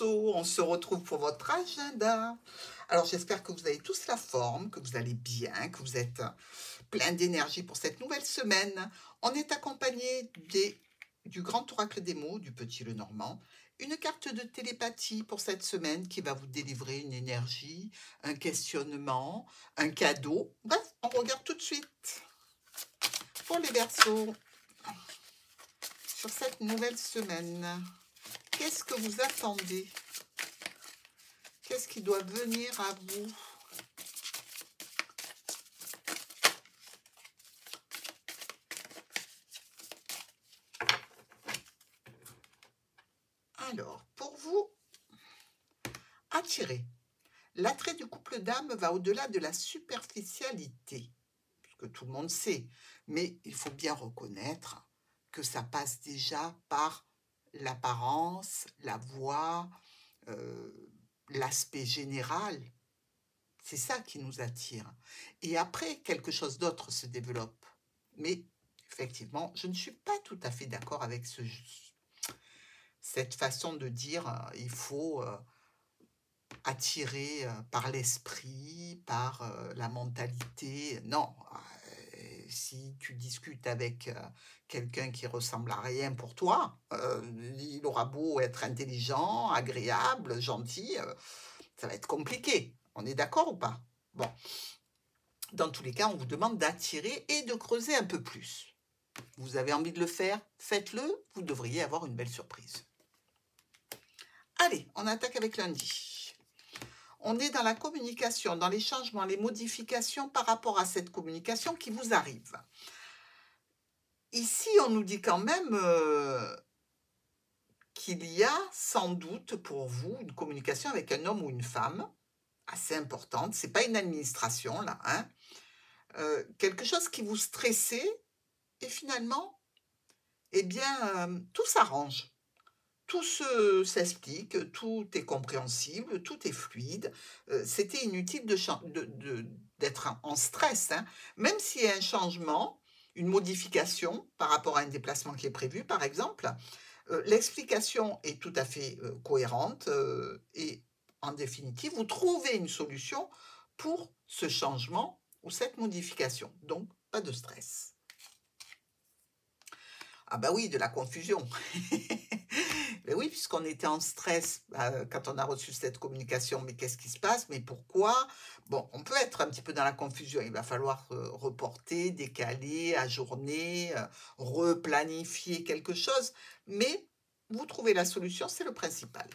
Verseaux, on se retrouve pour votre agenda. Alors j'espère que vous avez tous la forme, que vous allez bien, que vous êtes plein d'énergie pour cette nouvelle semaine. On est accompagné du grand oracle des mots, du petit Lenormand, une carte de télépathie pour cette semaine qui va vous délivrer une énergie, un questionnement, un cadeau. Bref, on regarde tout de suite. Pour les Verseaux, sur cette nouvelle semaine, qu'est-ce que vous attendez? Qu'est-ce qui doit venir à vous? Alors, pour vous, attirer. L'attrait du couple d'âme va au-delà de la superficialité, que tout le monde sait, mais il faut bien reconnaître que ça passe déjà par l'apparence, la voix, l'aspect général. C'est ça qui nous attire. Et après, quelque chose d'autre se développe. Mais effectivement, je ne suis pas tout à fait d'accord avec cette façon de dire il faut attirer par l'esprit, par la mentalité. Non, si tu discutes avec quelqu'un qui ressemble à rien pour toi, il aura beau être intelligent, agréable, gentil, ça va être compliqué. On est d'accord ou pas? Bon, dans tous les cas, on vous demande d'attirer et de creuser un peu plus. Vous avez envie de le faire, faites-le, vous devriez avoir une belle surprise. Allez, on attaque avec lundi. On est dans la communication, dans les changements, les modifications par rapport à cette communication qui vous arrive. Ici, on nous dit quand même qu'il y a sans doute pour vous une communication avec un homme ou une femme assez importante. Ce n'est pas une administration, là, hein. Quelque chose qui vous stressait et finalement, eh bien, tout s'arrange. Tout s'explique, tout est compréhensible, tout est fluide. C'était inutile d'être en stress, hein. Même s'il y a un changement, une modification par rapport à un déplacement qui est prévu, par exemple, l'explication est tout à fait cohérente et en définitive, vous trouvez une solution pour ce changement ou cette modification. Donc, pas de stress. Ah bah oui, de la confusion. Mais oui, puisqu'on était en stress quand on a reçu cette communication. Mais qu'est-ce qui se passe? Mais pourquoi? Bon, on peut être un petit peu dans la confusion. Il va falloir reporter, décaler, ajourner, replanifier quelque chose. Mais vous trouvez la solution, c'est le principal.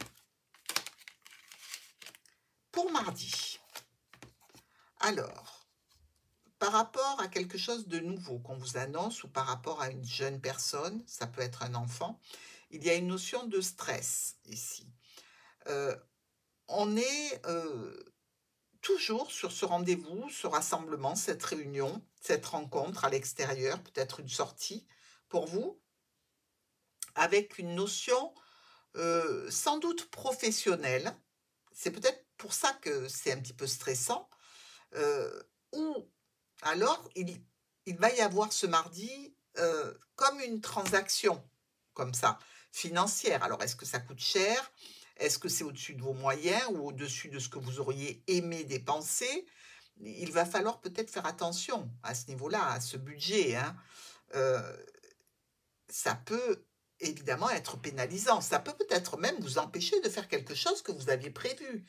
Pour mardi, alors, par rapport à quelque chose de nouveau qu'on vous annonce ou par rapport à une jeune personne, ça peut être un enfant, il y a une notion de stress ici. On est toujours sur ce rendez-vous, ce rassemblement, cette réunion, cette rencontre à l'extérieur, peut-être une sortie pour vous, avec une notion sans doute professionnelle. C'est peut-être pour ça que c'est un petit peu stressant. Ou alors, il va y avoir ce mardi comme une transaction, comme ça, financière. Alors, est-ce que ça coûte cher? Est-ce que c'est au-dessus de vos moyens ou au-dessus de ce que vous auriez aimé dépenser? Il va falloir peut-être faire attention à ce niveau-là, à ce budget, hein. Ça peut évidemment être pénalisant. Ça peut peut-être même vous empêcher de faire quelque chose que vous aviez prévu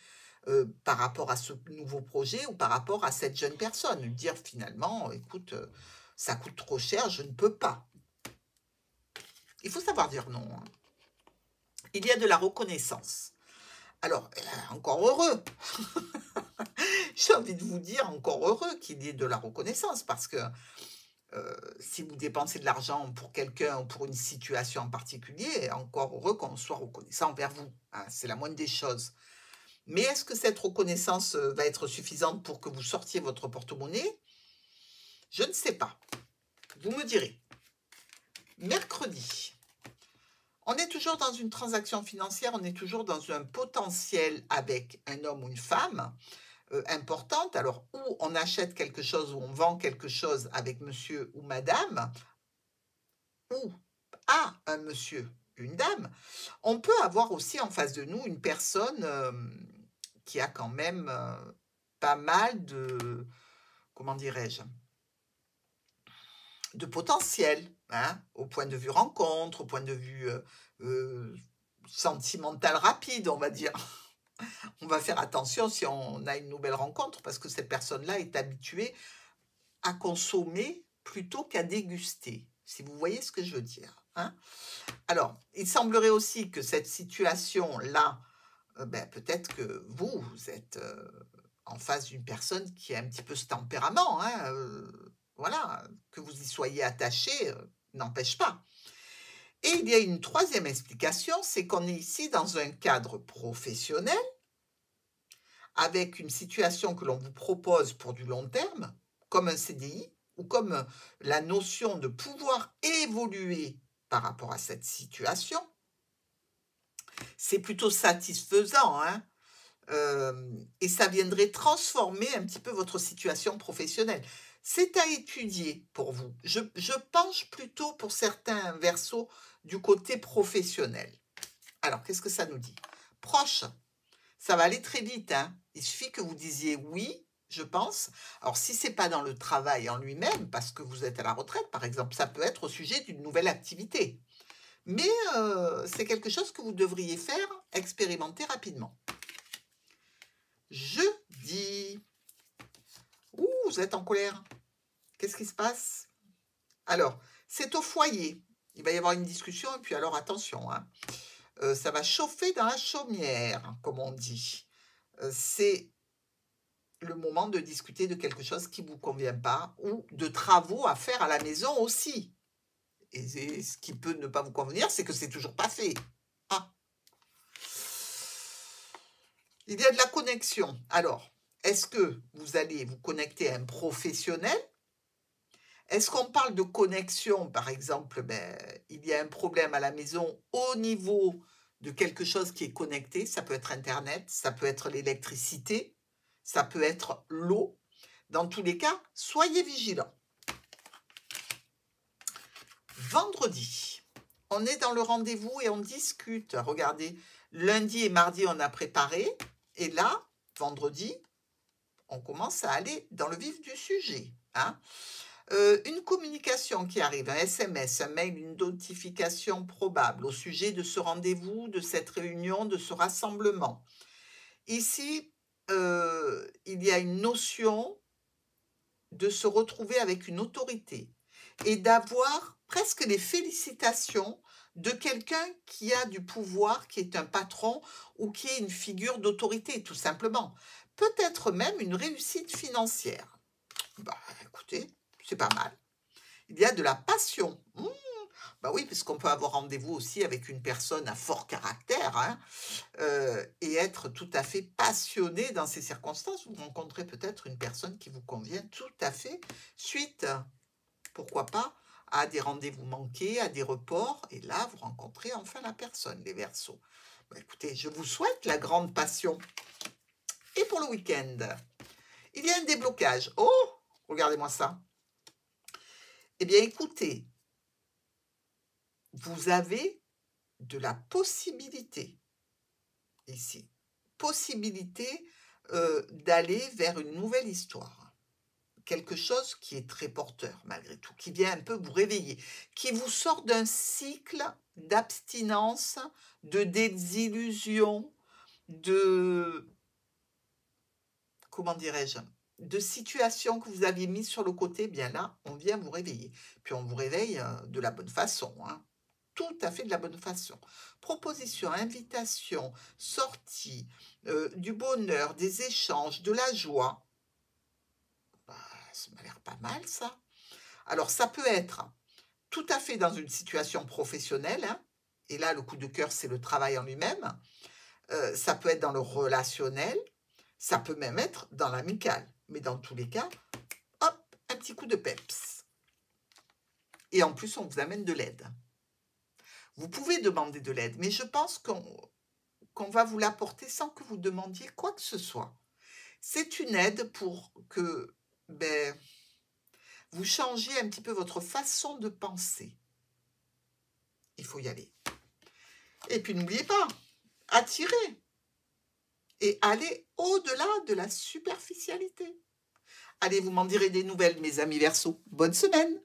par rapport à ce nouveau projet ou par rapport à cette jeune personne. Lui dire finalement, écoute, ça coûte trop cher, je ne peux pas. Il faut savoir dire non, hein. Il y a de la reconnaissance. Alors, encore heureux. J'ai envie de vous dire encore heureux qu'il y ait de la reconnaissance parce que si vous dépensez de l'argent pour quelqu'un ou pour une situation en particulier, encore heureux qu'on soit reconnaissant envers vous, hein, c'est la moindre des choses. Mais est-ce que cette reconnaissance va être suffisante pour que vous sortiez votre porte-monnaie? Je ne sais pas. Vous me direz. Mercredi. On est toujours dans une transaction financière, on est toujours dans un potentiel avec un homme ou une femme importante. Alors, ou on achète quelque chose ou on vend quelque chose avec monsieur ou madame, ou à un monsieur une dame, on peut avoir aussi en face de nous une personne qui a quand même pas mal de, comment dirais-je, de potentiel, hein, au point de vue rencontre, au point de vue euh, sentimental rapide, on va dire. On va faire attention si on a une nouvelle rencontre parce que cette personne-là est habituée à consommer plutôt qu'à déguster, si vous voyez ce que je veux dire, hein. Alors, il semblerait aussi que cette situation-là, ben, peut-être que vous êtes en face d'une personne qui a un petit peu ce tempérament, hein, voilà, que vous y soyez attaché, n'empêche pas. Et il y a une troisième explication, c'est qu'on est ici dans un cadre professionnel, avec une situation que l'on vous propose pour du long terme, comme un CDI, ou comme la notion de pouvoir évoluer par rapport à cette situation. C'est plutôt satisfaisant, hein, et ça viendrait transformer un petit peu votre situation professionnelle. C'est à étudier pour vous. Je penche plutôt pour certains versos du côté professionnel. Alors, qu'est-ce que ça nous dit? Proche, ça va aller très vite, hein. Il suffit que vous disiez oui, je pense. Alors, si ce n'est pas dans le travail en lui-même, parce que vous êtes à la retraite, par exemple, ça peut être au sujet d'une nouvelle activité. Mais c'est quelque chose que vous devriez faire, expérimenter rapidement. Jeudi. Ouh, vous êtes en colère. Qu'est-ce qui se passe? Alors, c'est au foyer. Il va y avoir une discussion, et puis alors attention, hein, ça va chauffer dans la chaumière, comme on dit. C'est le moment de discuter de quelque chose qui ne vous convient pas ou de travaux à faire à la maison aussi. Et ce qui peut ne pas vous convenir, c'est que c'est toujours pas fait. Ah. Il y a de la connexion. Alors, est-ce que vous allez vous connecter à un professionnel? Est-ce qu'on parle de connexion, par exemple, ben, il y a un problème à la maison au niveau de quelque chose qui est connecté, ça peut être Internet, ça peut être l'électricité, ça peut être l'eau. Dans tous les cas, soyez vigilants. Vendredi, on est dans le rendez-vous et on discute. Regardez, lundi et mardi, on a préparé. Et là, vendredi, on commence à aller dans le vif du sujet, hein. Une communication qui arrive, un SMS, un mail, une notification probable au sujet de ce rendez-vous, de cette réunion, de ce rassemblement. Ici, il y a une notion de se retrouver avec une autorité et d'avoir presque les félicitations de quelqu'un qui a du pouvoir, qui est un patron ou qui est une figure d'autorité, tout simplement. Peut-être même une réussite financière. Bah, écoutez, c'est pas mal. Il y a de la passion. Bah oui, puisqu'on peut avoir rendez-vous aussi avec une personne à fort caractère, hein, et être tout à fait passionné dans ces circonstances. Vous rencontrez peut-être une personne qui vous convient tout à fait suite, pourquoi pas, à des rendez-vous manqués, à des reports, et là, vous rencontrez enfin la personne, les Verseaux. Bah, écoutez, je vous souhaite la grande passion. Et pour le week-end, il y a un déblocage. Oh, regardez-moi ça. Eh bien, écoutez, vous avez de la possibilité ici. Possibilité d'aller vers une nouvelle histoire. Quelque chose qui est très porteur malgré tout, qui vient un peu vous réveiller, qui vous sort d'un cycle d'abstinence, de désillusion, de, comment dirais-je, de situations que vous aviez mises sur le côté. Bien là, on vient vous réveiller. Puis on vous réveille de la bonne façon, hein. Tout à fait de la bonne façon. Proposition, invitation, sortie, du bonheur, des échanges, de la joie. Bah, ça m'a l'air pas mal, ça. Alors, ça peut être tout à fait dans une situation professionnelle, hein, et là, le coup de cœur, c'est le travail en lui-même. Ça peut être dans le relationnel, ça peut même être dans l'amical. Mais dans tous les cas, hop, un petit coup de peps. Et en plus, on vous amène de l'aide. Vous pouvez demander de l'aide, mais je pense qu'on va vous l'apporter sans que vous demandiez quoi que ce soit. C'est une aide pour que ben, vous changiez un petit peu votre façon de penser. Il faut y aller. Et puis n'oubliez pas, attirer et aller au-delà de la superficialité. Allez, vous m'en direz des nouvelles, mes amis Verseaux. Bonne semaine!